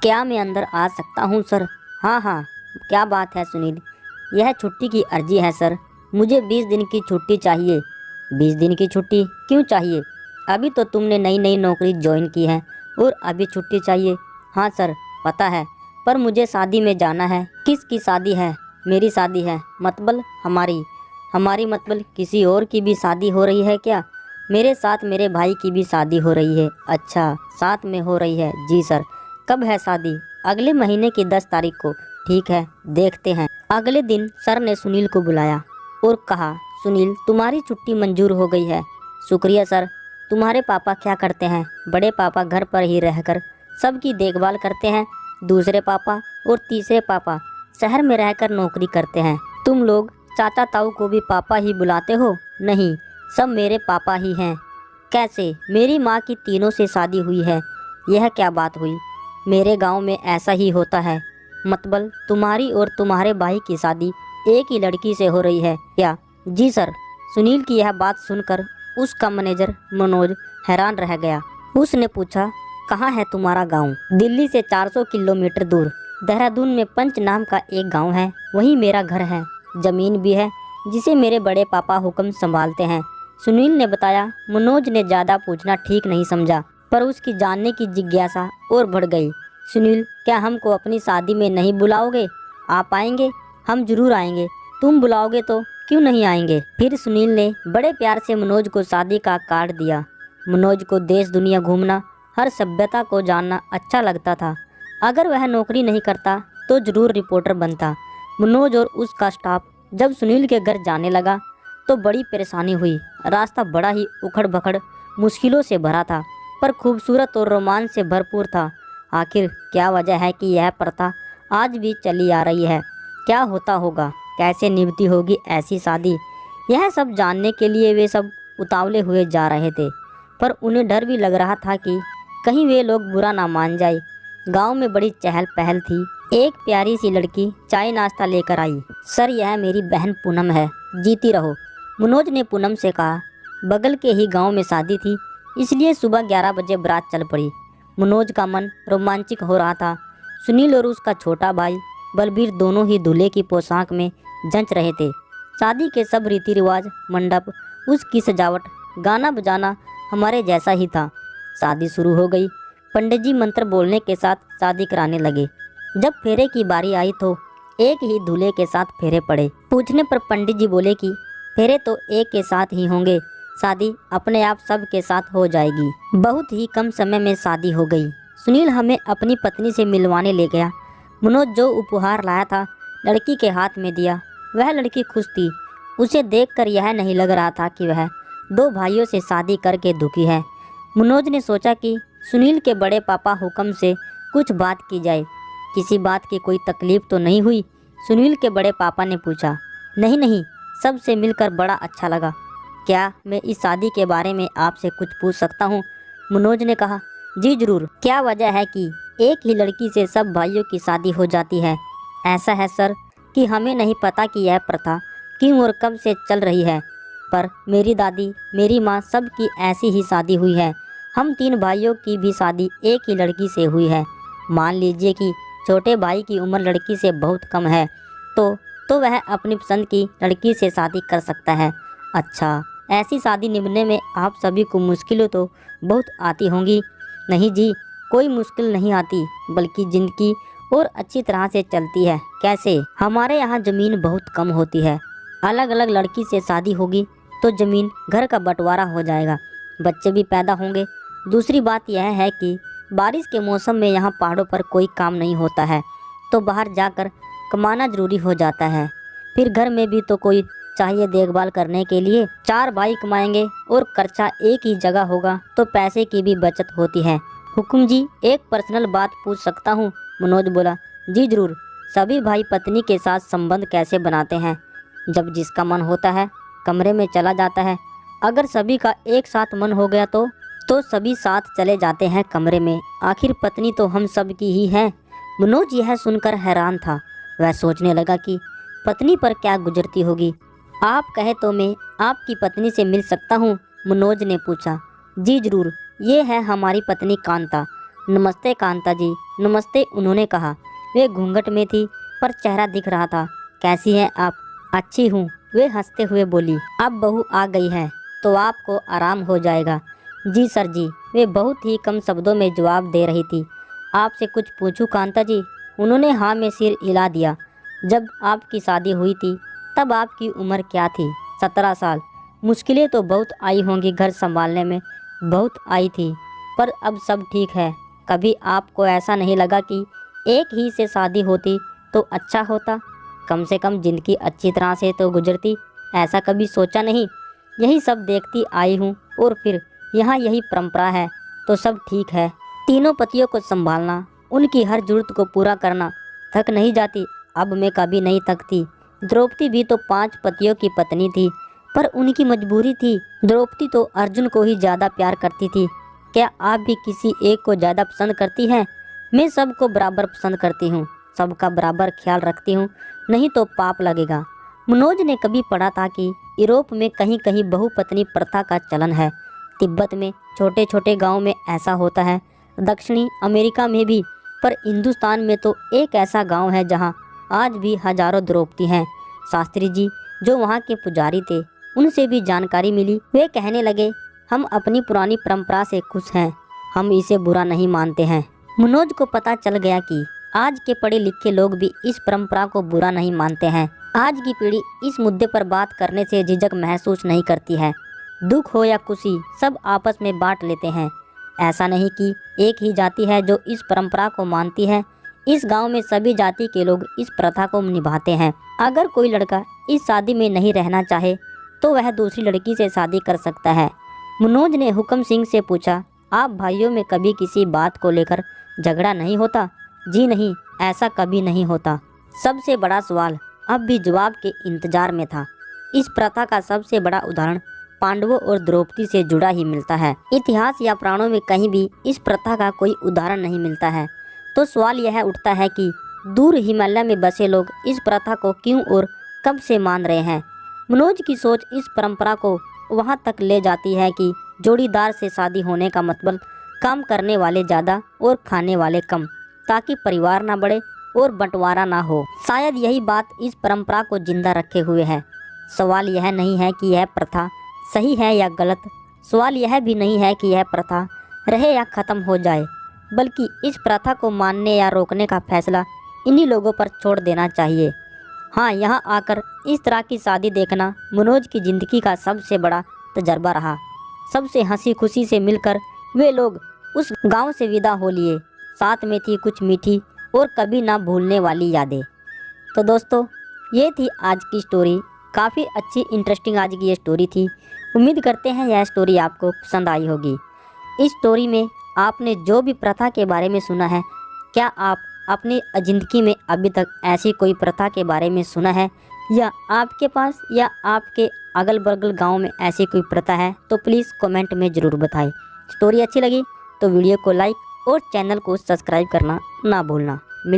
क्या मैं अंदर आ सकता हूँ सर? हाँ हाँ, क्या बात है सुनील, यह छुट्टी की अर्जी है सर। मुझे 20 दिन की छुट्टी चाहिए। 20 दिन की छुट्टी क्यों चाहिए? अभी तो तुमने नई नई नौकरी ज्वाइन की है और अभी छुट्टी चाहिए? हाँ सर पता है, पर मुझे शादी में जाना है। किसकी शादी है? मेरी शादी है। मतलब हमारी? हमारी मतलब किसी और की भी शादी हो रही है क्या? मेरे साथ मेरे भाई की भी शादी हो रही है। अच्छा, साथ में हो रही है? जी सर। कब है शादी? अगले महीने की 10 तारीख को। ठीक है, देखते हैं। अगले दिन सर ने सुनील को बुलाया और कहा, सुनील तुम्हारी छुट्टी मंजूर हो गई है। शुक्रिया सर। तुम्हारे पापा क्या करते हैं? बड़े पापा घर पर ही रहकर सबकी देखभाल करते हैं। दूसरे पापा और तीसरे पापा शहर में रहकर नौकरी करते हैं। तुम लोग चाचा ताऊ को भी पापा ही बुलाते हो? नहीं, सब मेरे पापा ही हैं। कैसे? मेरी माँ की तीनों से शादी हुई है। यह क्या बात हुई? मेरे गांव में ऐसा ही होता है। मतलब तुम्हारी और तुम्हारे भाई की शादी एक ही लड़की से हो रही है क्या? जी सर। सुनील की यह बात सुनकर उसका मैनेजर मनोज हैरान रह गया। उसने पूछा, कहाँ है तुम्हारा गांव? दिल्ली से 400 किलोमीटर दूर देहरादून में पंच नाम का एक गांव है, वहीं मेरा घर है। जमीन भी है जिसे मेरे बड़े पापा हुक्म संभालते हैं। सुनील ने बताया। मनोज ने ज़्यादा पूछना ठीक नहीं समझा, पर उसकी जानने की जिज्ञासा और बढ़ गई। सुनील, क्या हमको अपनी शादी में नहीं बुलाओगे? आप आएंगे? हम जरूर आएंगे। तुम बुलाओगे तो क्यों नहीं आएंगे? फिर सुनील ने बड़े प्यार से मनोज को शादी का कार्ड दिया। मनोज को देश दुनिया घूमना, हर सभ्यता को जानना अच्छा लगता था। अगर वह नौकरी नहीं करता तो जरूर रिपोर्टर बनता। मनोज और उसका स्टाफ जब सुनील के घर जाने लगा तो बड़ी परेशानी हुई। रास्ता बड़ा ही उखड़ बखड़ मुश्किलों से भरा था, पर खूबसूरत और रोमांच से भरपूर था। आखिर क्या वजह है कि यह प्रथा आज भी चली आ रही है? क्या होता होगा? कैसे निभती होगी ऐसी शादी? यह सब जानने के लिए वे सब उतावले हुए जा रहे थे, पर उन्हें डर भी लग रहा था कि कहीं वे लोग बुरा ना मान जाए। गांव में बड़ी चहल पहल थी। एक प्यारी सी लड़की चाय नाश्ता लेकर आई। सर, यह मेरी बहन पूनम है। जीती रहो। मनोज ने पूनम से कहा। बगल के ही गांव में शादी थी, इसलिए सुबह 11 बजे बारात चल पड़ी। मनोज का मन रोमांचित हो रहा था। सुनील और उसका छोटा भाई बलबीर दोनों ही दूल्हे की पोशाक में जंच रहे थे। शादी के सब रीति रिवाज, मंडप, उसकी सजावट, गाना बजाना हमारे जैसा ही था। शादी शुरू हो गई। पंडित जी मंत्र बोलने के साथ शादी कराने लगे। जब फेरे की बारी आई तो एक ही दूल्हे के साथ फेरे पड़े। पूछने पर पंडित जी बोले कि फेरे तो एक के साथ ही होंगे, शादी अपने आप सब के साथ हो जाएगी। बहुत ही कम समय में शादी हो गई। सुनील हमें अपनी पत्नी से मिलवाने ले गया। मनोज जो उपहार लाया था लड़की के हाथ में दिया। वह लड़की खुश थी। उसे देखकर यह नहीं लग रहा था कि वह 2 भाइयों से शादी करके दुखी है। मनोज ने सोचा कि सुनील के बड़े पापा हुक्म से कुछ बात की जाए। किसी बात की कोई तकलीफ तो नहीं हुई? सुनील के बड़े पापा ने पूछा। नहीं नहीं, सबसे मिलकर बड़ा अच्छा लगा। क्या मैं इस शादी के बारे में आपसे कुछ पूछ सकता हूँ? मनोज ने कहा। जी जरूर। क्या वजह है कि एक ही लड़की से सब भाइयों की शादी हो जाती है? ऐसा है सर कि हमें नहीं पता कि यह प्रथा क्यों और कब से चल रही है, पर मेरी दादी, मेरी माँ, सब की ऐसी ही शादी हुई है। हम 3 भाइयों की भी शादी एक ही लड़की से हुई है। मान लीजिए कि छोटे भाई की उम्र लड़की से बहुत कम है, तो वह अपनी पसंद की लड़की से शादी कर सकता है। अच्छा, ऐसी शादी निभाने में आप सभी को मुश्किलें तो बहुत आती होंगी। नहीं जी, कोई मुश्किल नहीं आती, बल्कि जिंदगी और अच्छी तरह से चलती है। कैसे? हमारे यहाँ ज़मीन बहुत कम होती है। अलग अलग लड़की से शादी होगी तो ज़मीन घर का बंटवारा हो जाएगा, बच्चे भी पैदा होंगे। दूसरी बात यह है कि बारिश के मौसम में यहाँ पहाड़ों पर कोई काम नहीं होता है, तो बाहर जाकर कमाना जरूरी हो जाता है। फिर घर में भी तो कोई चाहिए देखभाल करने के लिए। 4 भाई कमाएंगे और खर्चा एक ही जगह होगा तो पैसे की भी बचत होती है। हुकुम जी, एक पर्सनल बात पूछ सकता हूँ? मनोज बोला। जी जरूर। सभी भाई पत्नी के साथ संबंध कैसे बनाते हैं? जब जिसका मन होता है कमरे में चला जाता है। अगर सभी का एक साथ मन हो गया तो सभी साथ चले जाते हैं कमरे में। आखिर पत्नी तो हम सब की ही है। मनोज यह सुनकर हैरान था। वह सोचने लगा कि पत्नी पर क्या गुजरती होगी। आप कहे तो मैं आपकी पत्नी से मिल सकता हूँ? मनोज ने पूछा। जी जरूर। ये है हमारी पत्नी कांता। नमस्ते कांता जी, नमस्ते, उन्होंने कहा। वे घूंघट में थी पर चेहरा दिख रहा था। कैसी हैं आप? अच्छी हूँ, वे हंसते हुए बोली। अब बहू आ गई है तो आपको आराम हो जाएगा। जी सर जी, वे बहुत ही कम शब्दों में जवाब दे रही थी। आपसे कुछ पूछूं कांता जी? उन्होंने हाँ में सिर हिला दिया। जब आपकी शादी हुई थी तब आपकी उम्र क्या थी? 17 साल। मुश्किलें तो बहुत आई होंगी, घर संभालने में बहुत आई थी, पर अब सब ठीक है। कभी आपको ऐसा नहीं लगा कि एक ही से शादी होती तो अच्छा होता? कम से कम ज़िंदगी अच्छी तरह से तो गुजरती। ऐसा कभी सोचा नहीं? यही सब देखती आई हूँ और फिर यहाँ यही परंपरा है तो सब ठीक है। तीनों पतियों को संभालना, उनकी हर जरूरत को पूरा करना, थक नहीं जाती? अब मैं कभी नहीं थकती। द्रौपदी भी तो 5 पतियों की पत्नी थी, पर उनकी मजबूरी थी। द्रौपदी तो अर्जुन को ही ज़्यादा प्यार करती थी। क्या आप भी किसी एक को ज़्यादा पसंद करती हैं? मैं सबको बराबर पसंद करती हूँ, सबका बराबर ख्याल रखती हूँ, नहीं तो पाप लगेगा। मनोज ने कभी पढ़ा था कि यूरोप में कहीं कहीं बहुपत्नी प्रथा का चलन है। तिब्बत में छोटे छोटे गांव में ऐसा होता है, दक्षिणी अमेरिका में भी, पर हिंदुस्तान में तो एक ऐसा गांव है जहां आज भी हजारों द्रौपदी हैं। शास्त्री जी जो वहां के पुजारी थे, उनसे भी जानकारी मिली। वे कहने लगे, हम अपनी पुरानी परंपरा से खुश हैं, हम इसे बुरा नहीं मानते हैं। मनोज को पता चल गया कि आज के पढ़े लिखे लोग भी इस परंपरा को बुरा नहीं मानते हैं। आज की पीढ़ी इस मुद्दे पर बात करने से झिझक महसूस नहीं करती है। दुख हो या खुशी सब आपस में बांट लेते हैं। ऐसा नहीं कि एक ही जाति है जो इस परंपरा को मानती है। इस गांव में सभी जाति के लोग इस प्रथा को निभाते हैं। अगर कोई लड़का इस शादी में नहीं रहना चाहे तो वह दूसरी लड़की से शादी कर सकता है। मनोज ने हुक्म सिंह से पूछा, आप भाइयों में कभी किसी बात को लेकर झगड़ा नहीं होता? जी नहीं, ऐसा कभी नहीं होता। सबसे बड़ा सवाल अब भी जवाब के इंतजार में था। इस प्रथा का सबसे बड़ा उदाहरण पांडवों और द्रौपदी से जुड़ा ही मिलता है। इतिहास या पुराणों में कहीं भी इस प्रथा का कोई उदाहरण नहीं मिलता है। तो सवाल यह उठता है कि दूर हिमालय में बसे लोग इस प्रथा को क्यों और कब से मान रहे हैं। मनोज की सोच इस परंपरा को वहां तक ले जाती है कि जोड़ीदार से शादी होने का मतलब काम करने वाले ज़्यादा और खाने वाले कम, ताकि परिवार ना बढ़े और बंटवारा ना हो। शायद यही बात इस परंपरा को जिंदा रखे हुए है। सवाल यह नहीं है कि यह प्रथा सही है या गलत, सवाल यह भी नहीं है कि यह प्रथा रहे या ख़त्म हो जाए, बल्कि इस प्रथा को मानने या रोकने का फैसला इन्हीं लोगों पर छोड़ देना चाहिए। हाँ, यहाँ आकर इस तरह की शादी देखना मनोज की ज़िंदगी का सबसे बड़ा तजर्बा रहा। सबसे हंसी खुशी से मिलकर वे लोग उस गांव से विदा हो लिए। साथ में थी कुछ मीठी और कभी ना भूलने वाली यादें। तो दोस्तों, ये थी आज की स्टोरी। काफ़ी अच्छी इंटरेस्टिंग आज की ये स्टोरी थी। उम्मीद करते हैं यह स्टोरी आपको पसंद आई होगी। इस स्टोरी में आपने जो भी प्रथा के बारे में सुना है, क्या आप अपनी ज़िंदगी में अभी तक ऐसी कोई प्रथा के बारे में सुना है, या आपके पास या आपके अगल बगल गांव में ऐसी कोई प्रथा है, तो प्लीज़ कमेंट में ज़रूर बताएं। स्टोरी अच्छी लगी तो वीडियो को लाइक और चैनल को सब्सक्राइब करना ना भूलना।